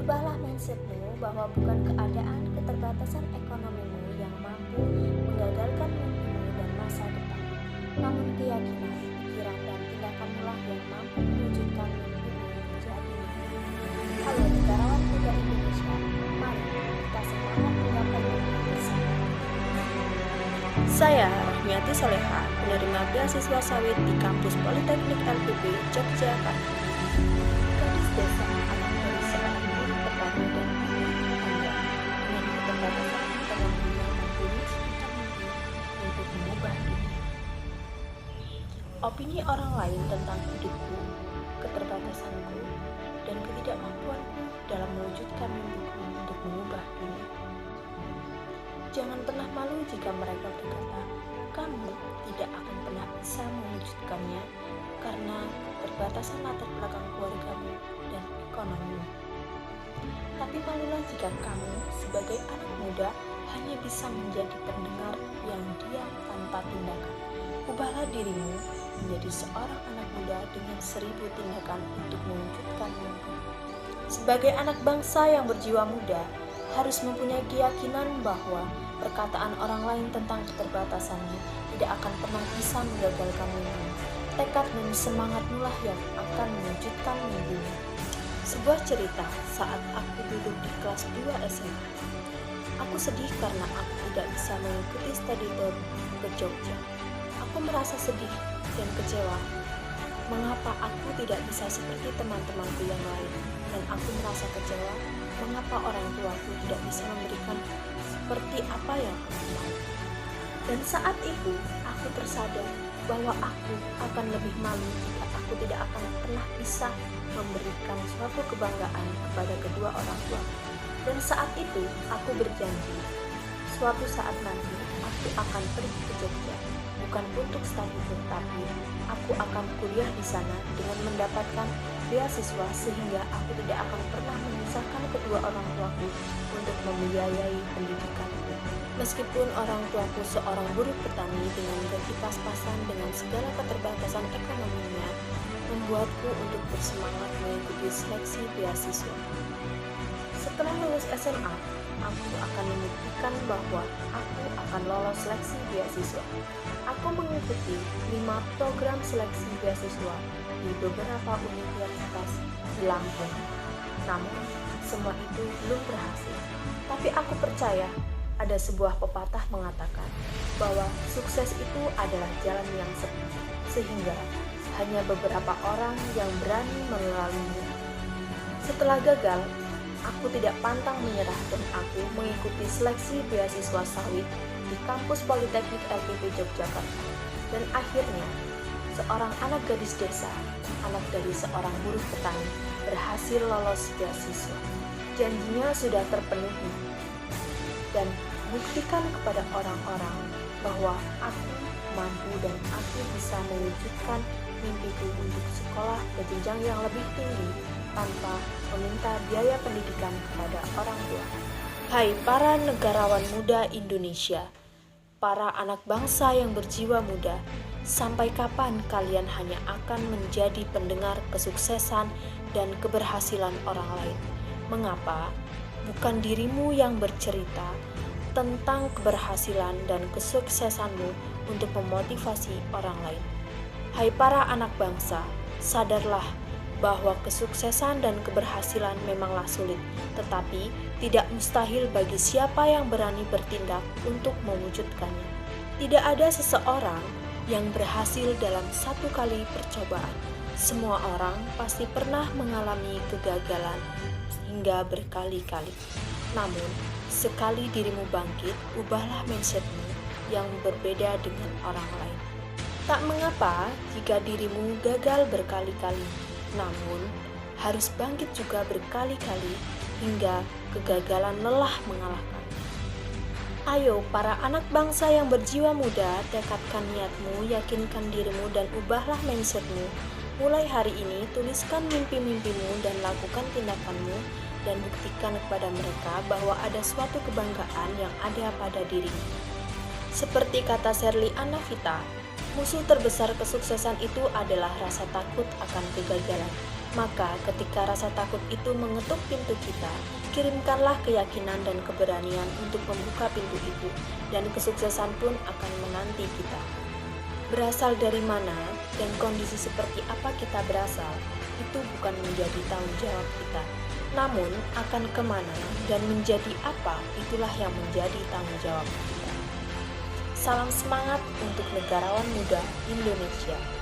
Ubahlah mindsetmu bahwa bukan keadaan keterbatasan ekonomimu yang mampu menggagalkan mimpimu dan masa depan, namun keyakinan, pikiran, dan tindakanmu lah yang mampu mewujudkan mimpimu menjadi mimpi. Halo negarawan muda Indonesia, mari kita semangat menggapai mimpi bersama. Saya Rahmiati Soleha, penerima beasiswa sawit di kampus Politeknik LPB Yogyakarta. Gadis desa anak dari seorang buruh petani dan ibu tangga dengan keterbatasan ekonomi yang membunuh sejuta mimpi untuk mengubah dunia. Opini orang lain tentang hidupku, keterbatasanku, dan ketidakmampuanku dalam mewujudkan mimpiku untuk mengubah dunia. Jangan pernah malu jika mereka berkata, kamu tidak akan pernah bisa mewujudkannya karena keterbatasan latar belakang keluargamu dan ekonomimu. Tapi malulah jika kamu sebagai anak muda hanya bisa menjadi pendengar yang diam tanpa tindakan. Ubahlah dirimu menjadi seorang anak muda dengan 1000 tindakan untuk mewujudkan mimpi. Sebagai anak bangsa yang berjiwa muda, harus mempunyai keyakinan bahwa perkataan orang lain tentang keterbatasannya tidak akan pernah bisa menggagalkan mimpimu. Tekad dan semangatmu lah yang akan mewujudkan mimpimu. Sebuah cerita saat aku duduk di kelas 2 SMA. Aku sedih karena aku tidak bisa mengikuti study tour ke Jogja. Aku merasa sedih dan kecewa. Mengapa aku tidak bisa seperti teman-temanku yang lain? Dan aku merasa kecewa mengapa orang tuaku tidak bisa memberikan seperti apa yang aku mau. Dan saat itu aku tersadar bahwa aku akan lebih malu jika aku tidak akan pernah bisa memberikan suatu kebanggaan kepada kedua orang tua. Dan saat itu aku berjanji, suatu saat nanti aku akan pergi ke Jogja, bukan untuk studi tour, tapi aku akan kuliah di sana dengan mendapatkan beasiswa sehingga aku tidak akan pernah memisahkan kedua orang tuaku untuk membiayai pendidikanku. Meskipun orang tuaku seorang buruh petani dengan gaji pas-pasan dengan segala keterbatasan ekonominya, membuatku untuk bersemangat mengikuti seleksi beasiswa. Setelah lulus SMA, aku akan membuktikan bahwa aku akan lolos seleksi beasiswa. Aku mengikuti 5 program seleksi beasiswa di beberapa universitas di Lampung. Namun, semua itu belum berhasil. Tapi aku percaya ada sebuah pepatah mengatakan bahwa sukses itu adalah jalan yang sepi, sehingga hanya beberapa orang yang berani melaluinya. Setelah gagal, aku tidak pantang menyerah dan aku mengikuti seleksi beasiswa sawit di kampus Politeknik LPB Yogyakarta. Dan akhirnya, seorang anak gadis desa, anak dari seorang buruh petani, berhasil lolos beasiswa. Janjinya sudah terpenuhi. Dan buktikan kepada orang-orang bahwa aku mampu dan aku bisa mewujudkan mimpiku untuk sekolah ke jenjang yang lebih tinggi tanpa meminta biaya pendidikan kepada orang tua. Hai para negarawan muda Indonesia, para anak bangsa yang berjiwa muda, sampai kapan kalian hanya akan menjadi pendengar kesuksesan dan keberhasilan orang lain? Mengapa bukan dirimu yang bercerita tentang keberhasilan dan kesuksesanmu untuk memotivasi orang lain? Hai para anak bangsa, sadarlah bahwa kesuksesan dan keberhasilan memanglah sulit, tetapi tidak mustahil bagi siapa yang berani bertindak untuk mewujudkannya. Tidak ada seseorang yang berhasil dalam satu kali percobaan. Semua orang pasti pernah mengalami kegagalan hingga berkali-kali. Namun, sekali dirimu bangkit, ubahlah mindsetmu yang berbeda dengan orang lain. Tak mengapa jika dirimu gagal berkali-kali, namun harus bangkit juga berkali-kali hingga kegagalan lelah mengalahkan. Ayo para anak bangsa yang berjiwa muda, tekadkan niatmu, yakinkan dirimu dan ubahlah mindsetmu. Mulai hari ini, tuliskan mimpi-mimpimu dan lakukan tindakanmu dan buktikan kepada mereka bahwa ada suatu kebanggaan yang ada pada dirimu. Seperti kata Sherly Anavita, musuh terbesar kesuksesan itu adalah rasa takut akan kegagalan. Maka ketika rasa takut itu mengetuk pintu kita, kirimkanlah keyakinan dan keberanian untuk membuka pintu itu, dan kesuksesan pun akan menanti kita. Berasal dari mana dan kondisi seperti apa kita berasal, itu bukan menjadi tanggung jawab kita. Namun, akan kemana dan menjadi apa, itulah yang menjadi tanggung jawab kita. Salam semangat untuk negarawan muda Indonesia.